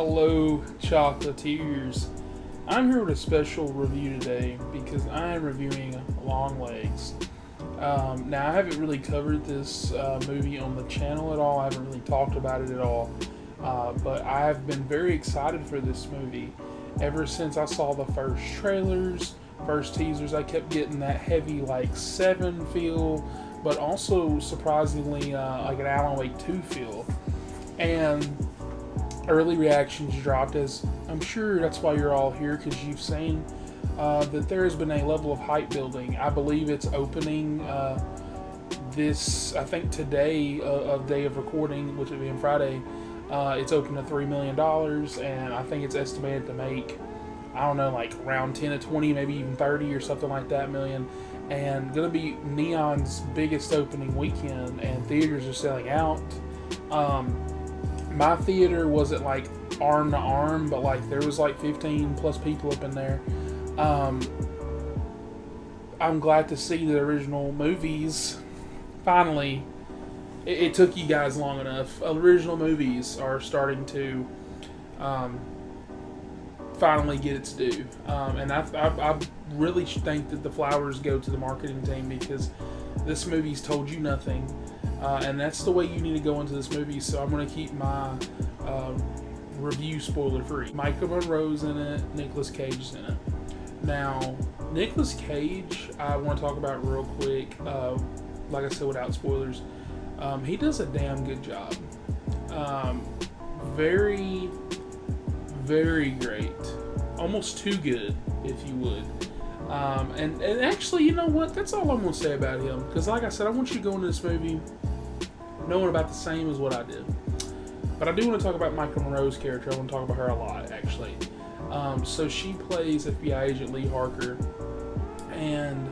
Hello, chocolatiers. I'm here with a special review today because I am reviewing Longlegs. Now, I haven't really covered this movie on the channel at all. I haven't really talked about it at all. But I have been very excited for this movie. Ever since I saw the first trailers, first teasers, I kept getting that heavy, like, 7 feel, but also, surprisingly, like an Alan Wake 2 feel. And early reactions dropped, as I'm sure that's why you're all here, because you've seen that there has been a level of hype building. I believe it's opening I think today, of day of recording, which would be on Friday, it's open to $3 million, and I think it's estimated to make, I don't know, like around 10 to 20, maybe even 30 or something like that million, and gonna be Neon's biggest opening weekend, and theaters are selling out. My theater wasn't like arm to arm, but like there was like 15 plus people up in there. I'm glad to see the original movies finally. It took you guys long enough. Original movies are starting to finally get its due, and I really think that the flowers go to the marketing team, because this movie's told you nothing. And that's the way you need to go into this movie, so I'm going to keep my review spoiler-free. Michael Monroe's in it, Nicolas Cage's in it. Now, Nicolas Cage, I want to talk about real quick, like I said, without spoilers. He does a damn good job. Very, very great. Almost too good, if you would. And actually, you know what? That's all I'm going to say about him. Because like I said, I want you to go into this movie knowing about the same as what I did. But I do want to talk about Michael Monroe's character. I want to talk about her a lot, actually. So she plays FBI agent Lee Harker. And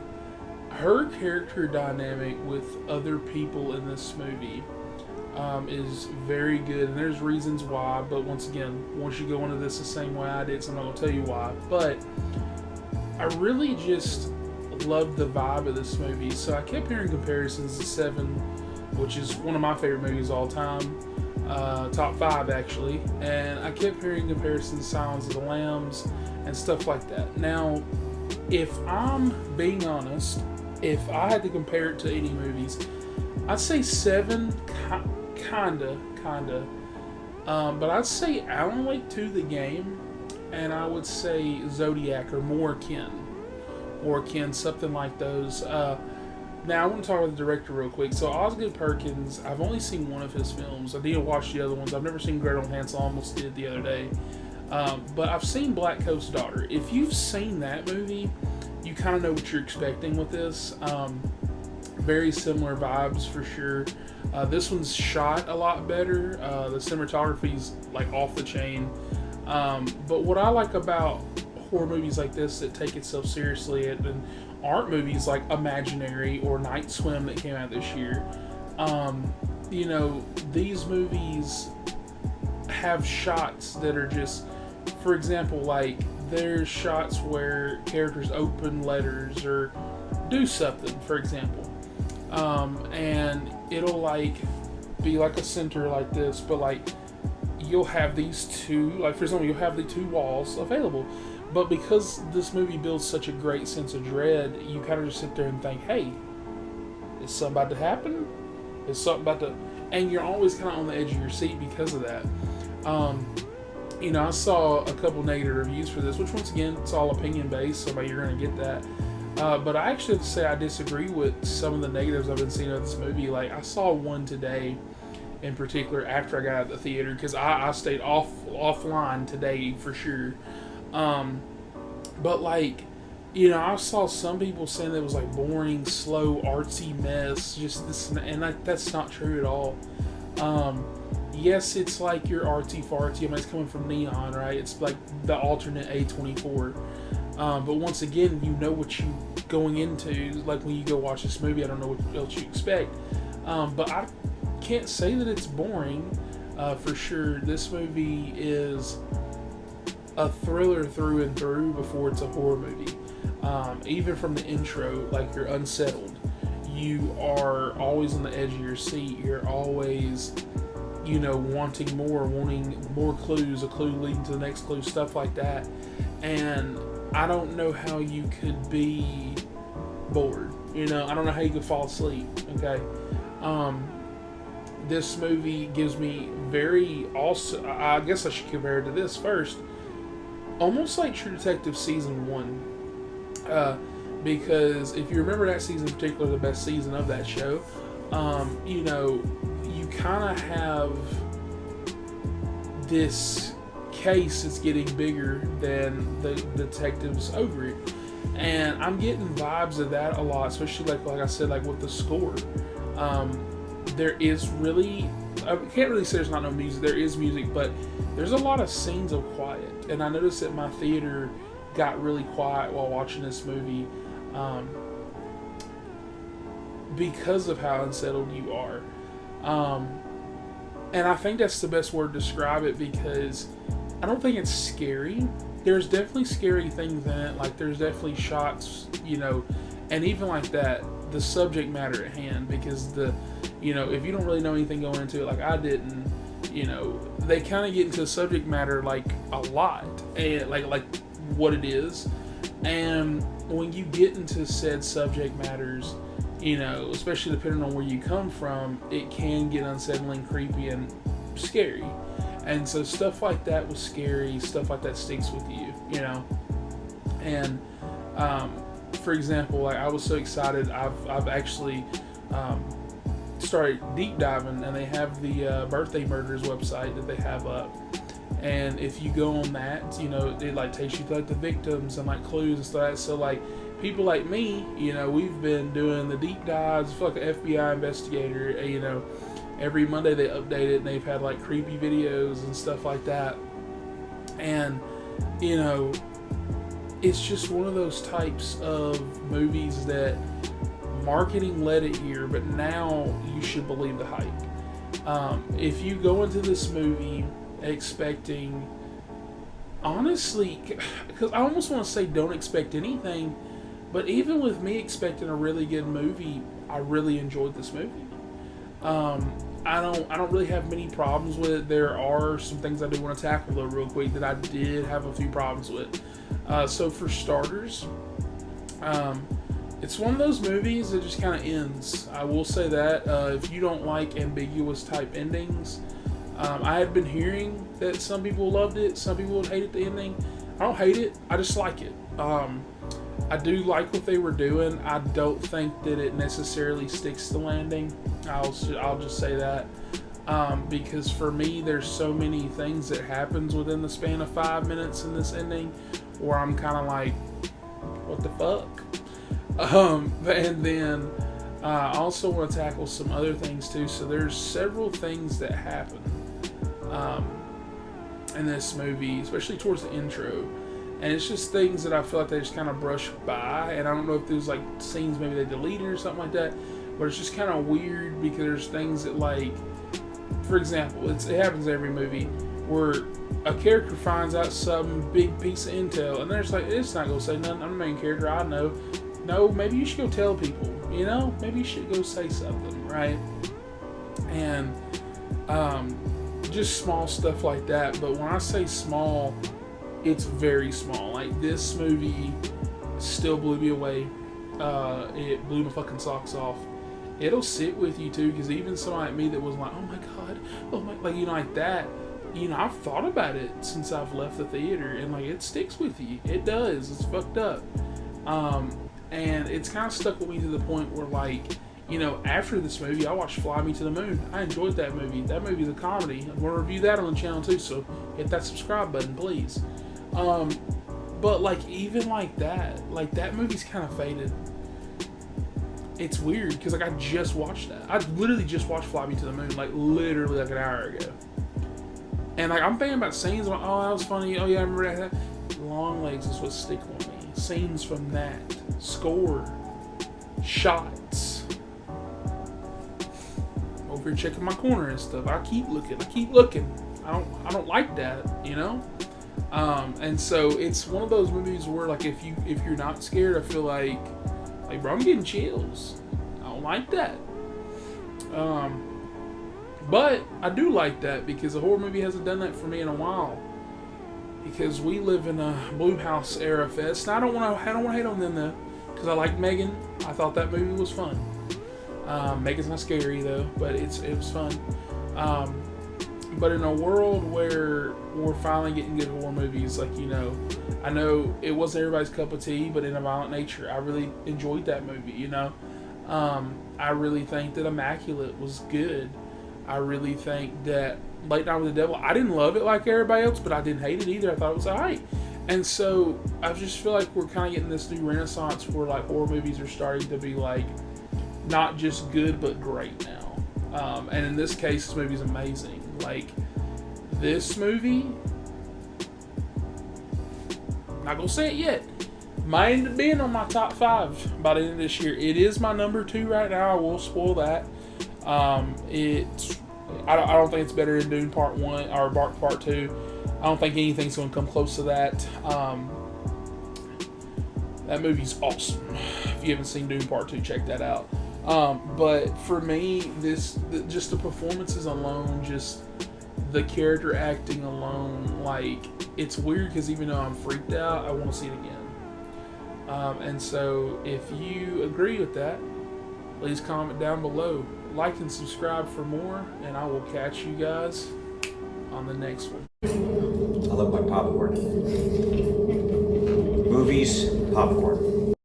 her character dynamic with other people in this movie is very good. And there's reasons why. But once again, once you go into this the same way I did, so I'm not going to tell you why. But I really just loved the vibe of this movie. So I kept hearing comparisons to Seven, which is one of my favorite movies of all time, top 5 actually, and I kept hearing comparisons to Silence of the Lambs and stuff like that. Now, if I'm being honest, if I had to compare it to any movies, I'd say Seven, kinda, but I'd say Alan Wake 2 the game, and I would say Zodiac, or more akin, something like those. Now, I want to talk about the director real quick. So, Osgood Perkins, I've only seen one of his films. I need to watch the other ones. I've never seen Gretel and Hansel, almost did the other day. But I've seen Black Coat's Daughter. If you've seen that movie, you kind of know what you're expecting with this. Very similar vibes for sure. This one's shot a lot better. The cinematography's like off the chain. But what I like about horror movies like this that take itself seriously, and art movies like Imaginary or Night Swim that came out this year, you know, these movies have shots that are just, for example, like there's shots where characters open letters or do something, for example, and it'll like be like a center like this, but like you'll have these two, like for example, you'll have the two walls available. But because this movie builds such a great sense of dread, you kind of just sit there and think, hey, is something about to happen? Is something about to... And you're always kind of on the edge of your seat because of that. You know, I saw a couple negative reviews for this, which once again, it's all opinion-based, so you're going to get that. But I actually have to say I disagree with some of the negatives I've been seeing of this movie. Like, I saw one today in particular after I got out of the theater, because I stayed offline today for sure. But like, you know, I saw some people saying that it was like boring, slow, artsy mess, just this, and that's not true at all. Yes, it's like your artsy fartsy. I mean, it's coming from Neon, right? It's like the alternate A24. But once again, you know what you going into. Like when you go watch this movie, I don't know what else you expect. But I can't say that it's boring. For sure, this movie is a thriller through and through before it's a horror movie. Even from the intro, like, you're unsettled. You are always on the edge of your seat. You're always wanting more, wanting more clues, a clue leading to the next clue, stuff like that. And I don't know how you could be bored. I don't know how you could fall asleep. Okay. This movie gives me also, I guess I should compare it to this first, almost like True Detective season 1. Because if you remember that season in particular, the best season of that show, you kind of have this case that's getting bigger than the detectives over it. And I'm getting vibes of that a lot, especially like I said, like with the score. There is really, I can't really say there's not no music. There is music, but there's a lot of scenes of quiet. And I noticed that my theater got really quiet while watching this movie, because of how unsettled you are. And I think that's the best word to describe it, because I don't think it's scary. There's definitely scary things in it. Like, there's definitely shots, and even like that, the subject matter at hand, because if you don't really know anything going into it, like I didn't, they kind of get into the subject matter like a lot, and like what it is. And when you get into said subject matters, especially depending on where you come from, it can get unsettling, creepy, and scary. And so stuff like that was scary. Stuff like that sticks with you, And for example, like I was so excited. I've actually started deep diving, and they have the Birthday Murders website that they have up. And if you go on that, it like takes you to like the victims and like clues and stuff like that. So like people like me, we've been doing the deep dives. I feel like an FBI investigator. Every Monday they update it, and they've had like creepy videos and stuff like that. And it's just one of those types of movies that marketing led it here, but now you should believe the hype. If you go into this movie expecting, honestly, because I almost want to say don't expect anything, but even with me expecting a really good movie, I really enjoyed this movie. I don't really have many problems with it. There are some things I do want to tackle though real quick that I did have a few problems with. So for starters, it's one of those movies that just kind of ends. I will say that. If you don't like ambiguous type endings, I had been hearing that some people loved it, some people would hate it, the ending. I don't hate it, I just like it. I do like what they were doing. I don't think that it necessarily sticks to landing. I'll just say that. Because for me, there's so many things that happens within the span of 5 minutes in this ending where I'm kind of like, what the fuck? And then I also want to tackle some other things too. So there's several things that happen in this movie, especially towards the intro. And it's just things that I feel like they just kind of brush by. And I don't know if there's like scenes maybe they deleted or something like that. But it's just kind of weird because there's things that, like, for example, it happens in every movie where a character finds out some big piece of intel, and they're just like, it's not going to say nothing. I'm the main character, I know. No, maybe you should go tell people, Maybe you should go say something, right? And just small stuff like that. But when I say small, it's very small. Like, this movie still blew me away. It blew my fucking socks off. It'll sit with you too, because even somebody like me that was like, oh my god, like like that, I've thought about it since I've left the theater, and like it sticks with you. It does. It's fucked up. And it's kind of stuck with me to the point where, like, after this movie, I watched Fly Me to the Moon. I enjoyed that movie. That movie's a comedy. I'm going to review that on the channel too, so hit that subscribe button, please. But like, even like that movie's kind of faded. It's weird because like I just watched that. I literally just watched Fly Me to the Moon, like literally like an hour ago. And like I'm thinking about scenes, I'm like, oh, that was funny. Oh yeah, I remember that. Longlegs is what's sticking with me. Scenes from that, score, shots. Over here checking my corner and stuff. I keep looking. I don't like that, And so it's one of those movies where like if you're not scared, I feel like bro, I'm getting chills. I don't like that. But I do like that because a horror movie hasn't done that for me in a while. Because we live in a Blumhouse era fest, and I don't want to hate on them though, because I like Megan. I thought that movie was fun. Megan's not scary though, but it was fun. But in a world where we're finally getting good horror movies, like, you know, I know it wasn't everybody's cup of tea, but In a Violent Nature, I really enjoyed that movie, you know. I really think that Immaculate was good. I really think that Late Night with the Devil, I didn't love it like everybody else, but I didn't hate it either. I thought it was alright. And so I just feel like we're kind of getting this new renaissance where like horror movies are starting to be like not just good but great now. And in this case, this movie's amazing. Like, this movie, I'm not gonna say it yet, might end up being on my top 5 by the end of this year. It is my number 2 right now. I will spoil that. I don't think it's better than Dune Part 1 or Part 2. I don't think anything's going to come close to that. That movie's awesome. If you haven't seen Dune Part 2, check that out. But for me, just the performances alone, just the character acting alone, like, it's weird because even though I'm freaked out, I want to see it again. And so if you agree with that, please comment down below. Like and subscribe for more, and I will catch you guys on the next one. I love my popcorn. Movies, popcorn.